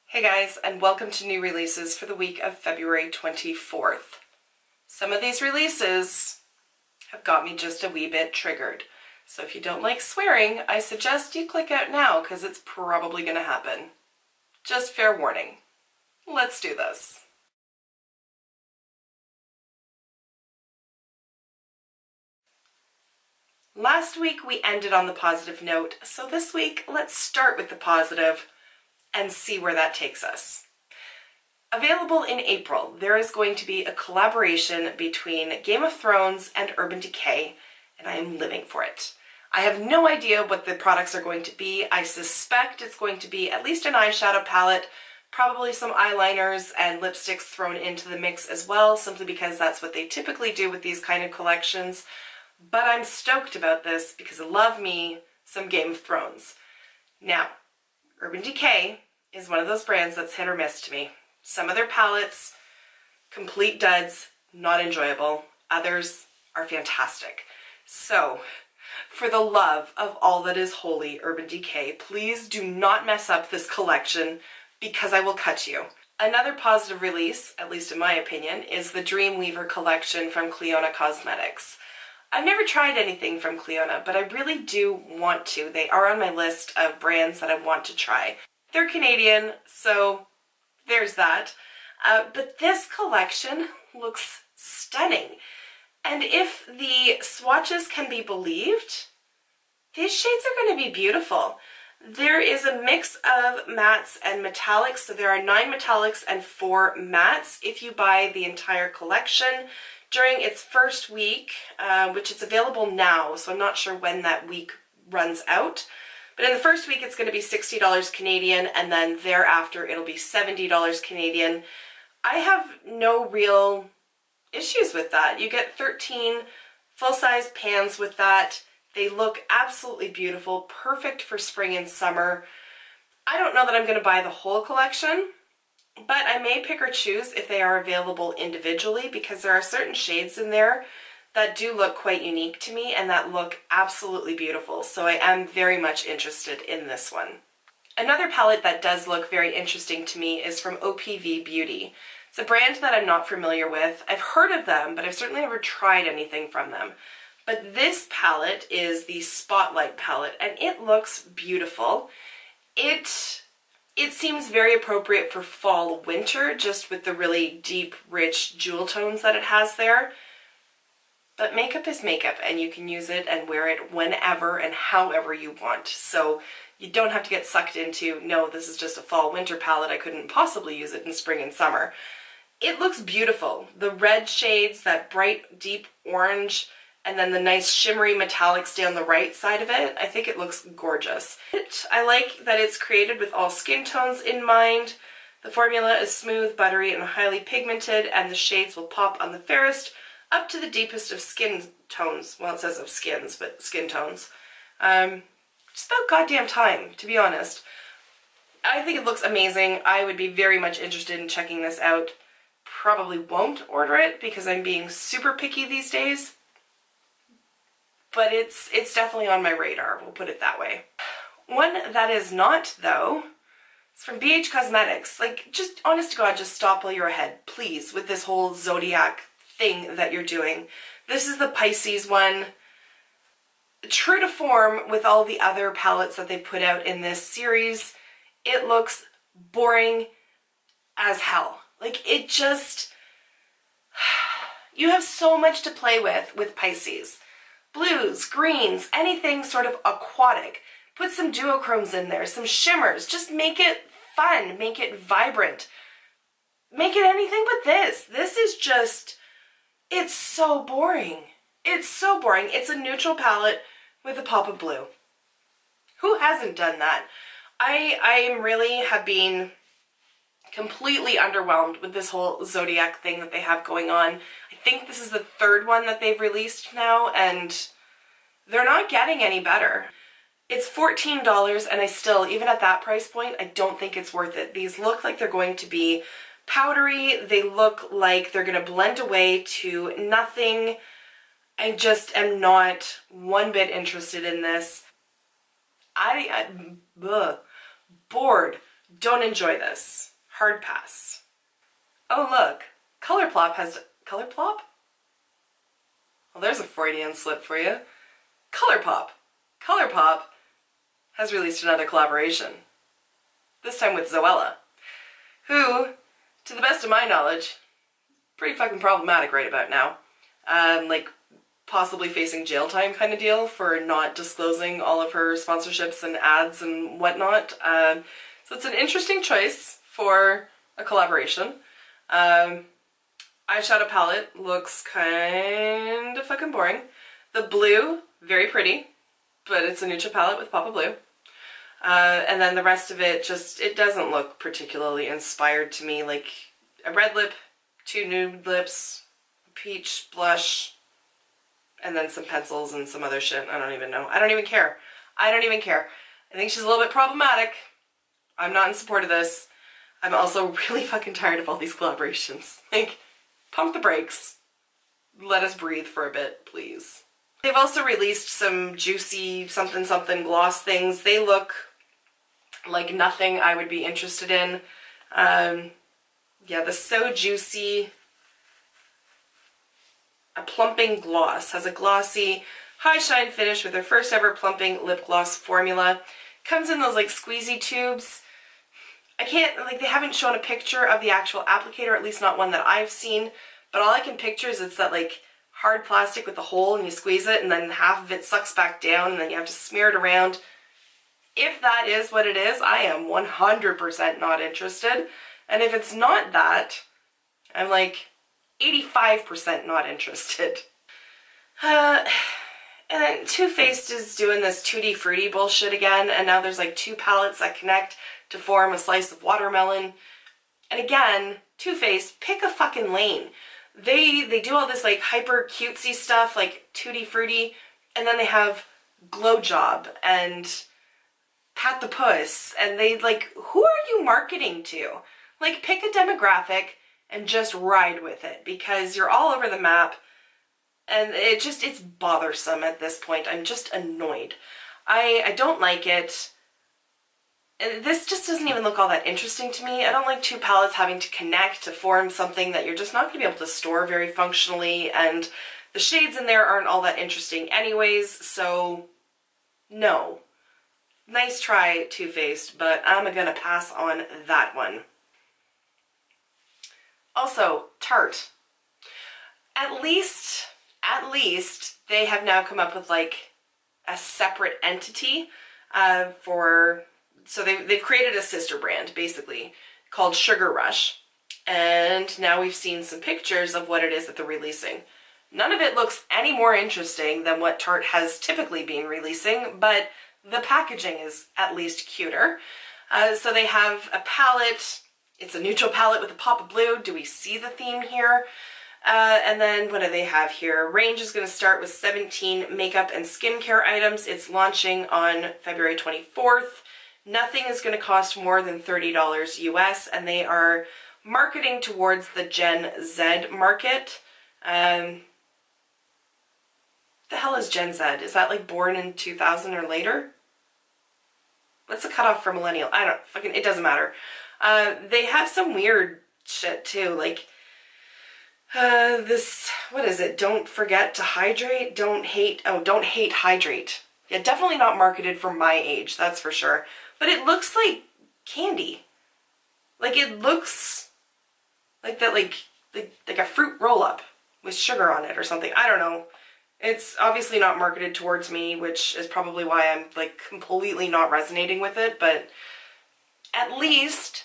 Hey guys, and welcome to new releases for the week of February 24th. Some of these releases have got me just a wee bit triggered. So if you don't like swearing, I suggest you click out now because it's probably going to happen. Just fair warning. Let's do this. Last week we ended on the positive note, so this week let's start with the positive and see where that takes us. Available in April, there is going to be a collaboration between Game of Thrones and Urban Decay, and I am living for it. I have no idea what the products are going to be. I suspect it's going to be at least an eyeshadow palette, probably some eyeliners and lipsticks thrown into the mix as well, simply because that's what they typically do with these kind of collections. But I'm stoked about this because I love me some Game of Thrones. Now, Urban Decay is one of those brands that's hit or miss to me. Some of their palettes, complete duds, not enjoyable. Others are fantastic. So, for the love of all that is holy, Urban Decay, please do not mess up this collection because I will cut you. Another positive release, at least in my opinion, is the Dreamweaver collection from Cleona Cosmetics. I've never tried anything from Cleona, but I really do want to. They are on my list of brands that I want to try. They're Canadian, so there's that. But this collection looks stunning. And if the swatches can be believed, these shades are going to be beautiful. There is a mix of mattes and metallics, so there are 9 metallics and 4 mattes if you buy the entire collection during its first week, which is available now, so I'm not sure when that week runs out. But in the first week, it's going to be $60 Canadian, and then thereafter, it'll be $70 Canadian. I have no real issues with that. You get 13 full-size pans with that. They look absolutely beautiful, perfect for spring and summer. I don't know that I'm going to buy the whole collection, but I may pick or choose if they are available individually because there are certain shades in there that do look quite unique to me and that look absolutely beautiful. So I am very much interested in this one. Another palette that does look very interesting to me is from OPV Beauty. It's a brand that I'm not familiar with. I've heard of them, but I've certainly never tried anything from them. But this palette is the Spotlight palette and it looks beautiful. It seems very appropriate for fall, winter, just with the really deep, rich jewel tones that it has there. But makeup is makeup, and you can use it and wear it whenever and however you want. So you don't have to get sucked into, no, this is just a fall, winter palette. I couldn't possibly use it in spring and summer. It looks beautiful. The red shades, that bright, deep orange, and then the nice shimmery metallics down the right side of it. I think it looks gorgeous. I like that it's created with all skin tones in mind. The formula is smooth, buttery, and highly pigmented, and the shades will pop on the fairest up to the deepest of skin tones. Well, it says of skins, but skin tones. Just about goddamn time, to be honest. I think it looks amazing. I would be very much interested in checking this out. Probably won't order it because I'm being super picky these days. But it's definitely on my radar, we'll put it that way. One that is not, though, is from BH Cosmetics. Like, just honest to God, just stop while you're ahead, please, with this whole zodiac thing that you're doing. This is the Pisces one. True to form with all the other palettes that they've put out in this series, it looks boring as hell. Like, it just... You have so much to play with Pisces. Blues, greens, anything sort of aquatic. Put some duochromes in there, some shimmers. Just make it fun, make it vibrant. Make it anything but this. This is just, it's so boring. It's so boring. It's a neutral palette with a pop of blue. Who hasn't done that? I really have been completely underwhelmed with this whole zodiac thing that they have going on. I think this is the 3rd one that they've released now, and they're not getting any better. It's $14, and I still, even at that price point, I don't think it's worth it. These look like they're going to be powdery. They look like they're going to blend away to nothing. I just am not one bit interested in this. I'm bored. Don't enjoy this. Hard pass. Oh look, Colorpop has... Colorpop? Well, there's a Freudian slip for you. Colorpop. Colorpop has released another collaboration. This time with Zoella, who, to the best of my knowledge, pretty fucking problematic right about now. Like, possibly facing jail time kind of deal for not disclosing all of her sponsorships and ads and whatnot. So it's an interesting choice for a collaboration. Eyeshadow palette looks kind of fucking boring. The blue, very pretty, but it's a neutral palette with pop of blue. And then the rest of it just, it doesn't look particularly inspired to me. Like a red lip, 2 nude lips, peach blush, and then some pencils and some other shit. I don't even know. I don't even care. I don't even care. I think she's a little bit problematic. I'm not in support of this. I'm also really fucking tired of all these collaborations. Like, pump the brakes. Let us breathe for a bit, please. They've also released some juicy something something gloss things. They look like nothing I would be interested in. Yeah, the So Juicy a plumping gloss. Has a glossy high shine finish with their first ever plumping lip gloss formula. Comes in those like squeezy tubes. I can't, like, they haven't shown a picture of the actual applicator, at least not one that I've seen, but all I can picture is it's that like hard plastic with the hole and you squeeze it and then half of it sucks back down and then you have to smear it around. If that is what it is, I am 100% not interested. And if it's not that, I'm like 85% not interested. And then Too Faced is doing this Tutti Frutti bullshit again, and now there's like 2 palettes that connect to form a slice of watermelon. And again, Too Faced, pick a fucking lane. They do all this like hyper cutesy stuff like Tutti Frutti, and then they have Glow Job and Pat the Puss, and they like, who are you marketing to? Like, pick a demographic and just ride with it, because you're all over the map and it's bothersome at this point. I'm just annoyed. I don't like it. This just doesn't even look all that interesting to me. I don't like 2 palettes having to connect to form something that you're just not going to be able to store very functionally, and the shades in there aren't all that interesting anyways, so no. Nice try, Too Faced, but I'm gonna pass on that one. Also, Tarte. At least they have now come up with like a separate entity so they've created a sister brand basically called Sugar Rush, and now we've seen some pictures of what it is that they're releasing. None of it looks any more interesting than what Tarte has typically been releasing, but the packaging is at least cuter. So they have a palette. It's a neutral palette with a pop of blue. Do we see the theme here? And then what do they have here? Range is going to start with 17 makeup and skincare items. It's launching on February 24th. Nothing is going to cost more than $30 US, and they are marketing towards the Gen Z market. The hell is Gen Z? Is that like born in 2000 or later? What's the cutoff for millennial? I don't fucking, it doesn't matter. They have some weird shit too, like this, what is it? Don't forget to hydrate, don't hate hydrate. Yeah, definitely not marketed for my age, that's for sure. But it looks like candy. Like, it looks like that, like a fruit roll-up with sugar on it or something. I don't know. It's obviously not marketed towards me, which is probably why I'm like completely not resonating with it, but at least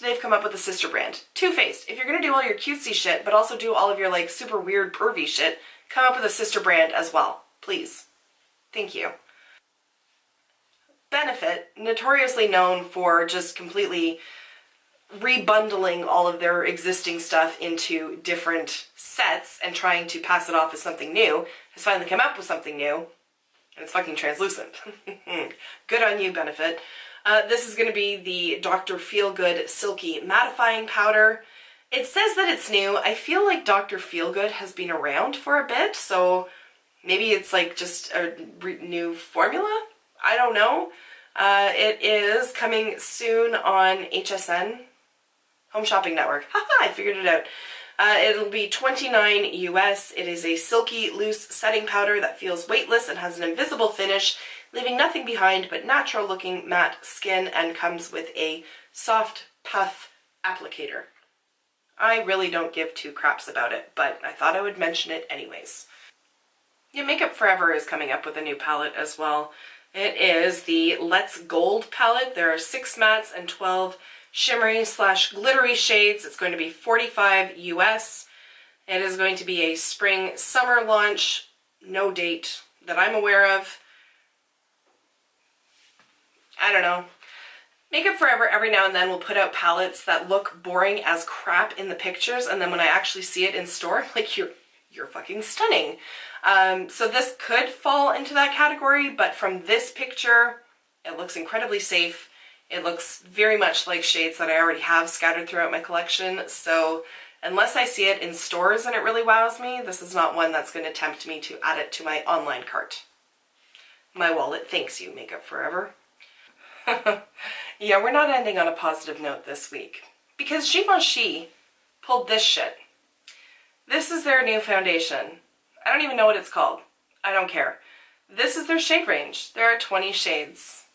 they've come up with a sister brand. Too Faced. If you're gonna do all your cutesy shit, but also do all of your like super weird pervy shit, come up with a sister brand as well. Please. Thank you. Benefit, notoriously known for just completely rebundling all of their existing stuff into different sets and trying to pass it off as something new, has finally come up with something new, and it's fucking translucent. Good on you, Benefit. This is going to be the Dr. Feelgood Silky Mattifying Powder. It says that it's new. I feel like Dr. Feelgood has been around for a bit, so maybe it's like just a new formula? I don't know. It is coming soon on HSN, Home Shopping Network. Haha, I figured it out. It'll be $29 US. It is a silky, loose setting powder that feels weightless and has an invisible finish, leaving nothing behind but natural-looking matte skin, and comes with a soft puff applicator. I really don't give two craps about it, but I thought I would mention it anyways. Yeah, Makeup Forever is coming up with a new palette as well. It is the Let's Gold palette. There are 6 mattes and 12 shimmery/glittery shades. It's going to be $45 US. It is going to be a spring-summer launch. No date that I'm aware of. I don't know. Makeup Forever every now and then will put out palettes that look boring as crap in the pictures, and then when I actually see it in store, I'm like, you're fucking stunning. So this could fall into that category, but from this picture, it looks incredibly safe. It looks very much like shades that I already have scattered throughout my collection, so unless I see it in stores and it really wows me, this is not one that's going to tempt me to add it to my online cart. My wallet thanks you, Makeup Forever. Yeah, we're not ending on a positive note this week, because Givenchy pulled this shit. This is their new foundation. I don't even know what it's called. I don't care. This is their shade range. There are 20 shades.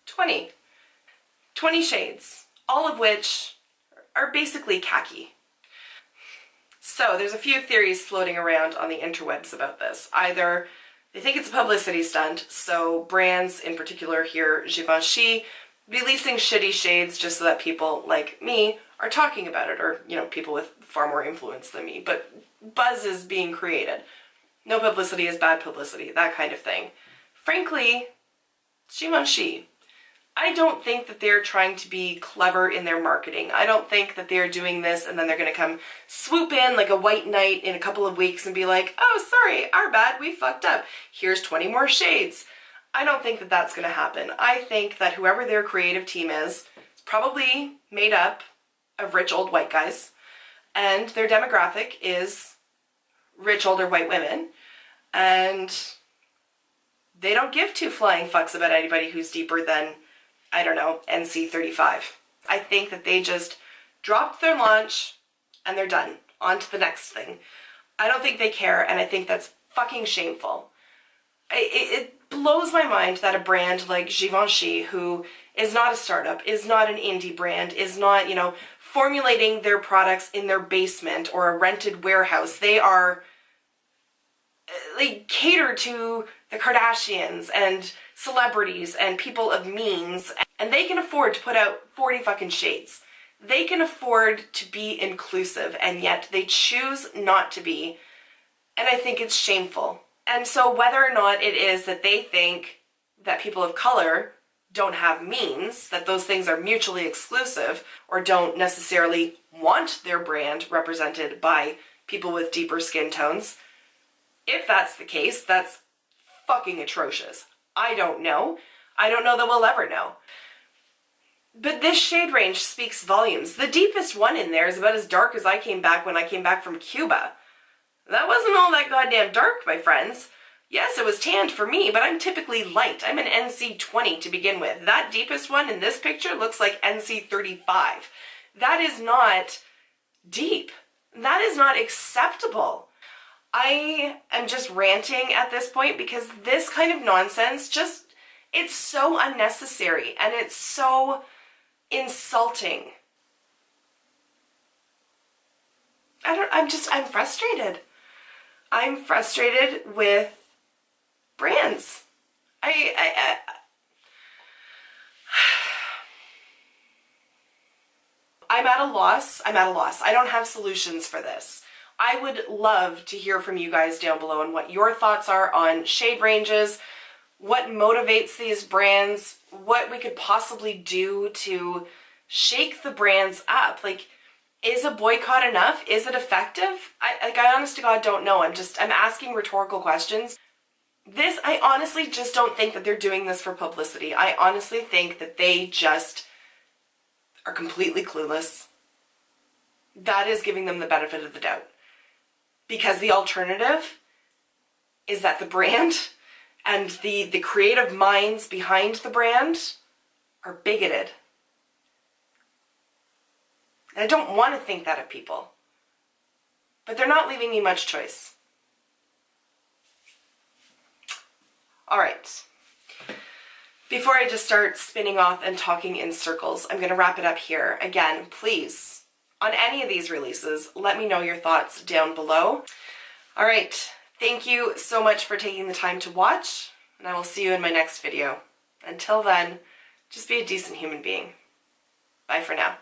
20 shades, all of which are basically khaki. So there's a few theories floating around on the interwebs about this. Either they think it's a publicity stunt, so brands, in particular here, Givenchy, releasing shitty shades just so that people like me are talking about it, or, you know, people with far more influence than me, but buzz is being created. No publicity is bad publicity, that kind of thing. Frankly, Givenchy, I don't think that they're trying to be clever in their marketing. I don't think that they're doing this and then they're going to come swoop in like a white knight in a couple of weeks and be like, oh, sorry, our bad, we fucked up. Here's 20 more shades. I don't think that that's going to happen. I think that whoever their creative team is probably made up of rich old white guys, and their demographic is rich older white women, and they don't give two flying fucks about anybody who's deeper than, I don't know, NC 35. I think that they just dropped their launch and they're done. On to the next thing. I don't think they care, and I think that's fucking shameful. It blows my mind that a brand like Givenchy, who is not a startup, is not an indie brand, is not, you know, formulating their products in their basement or a rented warehouse. They cater to the Kardashians and celebrities and people of means, and they can afford to put out 40 fucking shades. They can afford to be inclusive, and yet they choose not to be, and I think it's shameful. And so whether or not it is that they think that people of color don't have means, that those things are mutually exclusive, or don't necessarily want their brand represented by people with deeper skin tones, if that's the case, that's fucking atrocious. I don't know. I don't know that we'll ever know. But this shade range speaks volumes. The deepest one in there is about as dark as I came back when I came back from Cuba. That wasn't all that goddamn dark, my friends. Yes, it was tanned for me, but I'm typically light. I'm an NC 20 to begin with. That deepest one in this picture looks like NC 35. That is not deep. That is not acceptable. I am just ranting at this point because this kind of nonsense just, it's so unnecessary and it's so insulting. I'm frustrated. I'm frustrated with brands. I'm at a loss. I don't have solutions for this. I would love to hear from you guys down below on what your thoughts are on shade ranges, what motivates these brands, what we could possibly do to shake the brands up. Like, is a boycott enough? Is it effective? I honest to God don't know. I'm asking rhetorical questions. I honestly just don't think that they're doing this for publicity. I honestly think that they just are completely clueless. That is giving them the benefit of the doubt. Because the alternative is that the brand and the creative minds behind the brand are bigoted. And I don't want to think that of people. But they're not leaving me much choice. All right. Before I just start spinning off and talking in circles, I'm going to wrap it up here. Again, please, on any of these releases, let me know your thoughts down below. All right. Thank you so much for taking the time to watch, and I will see you in my next video. Until then, just be a decent human being. Bye for now.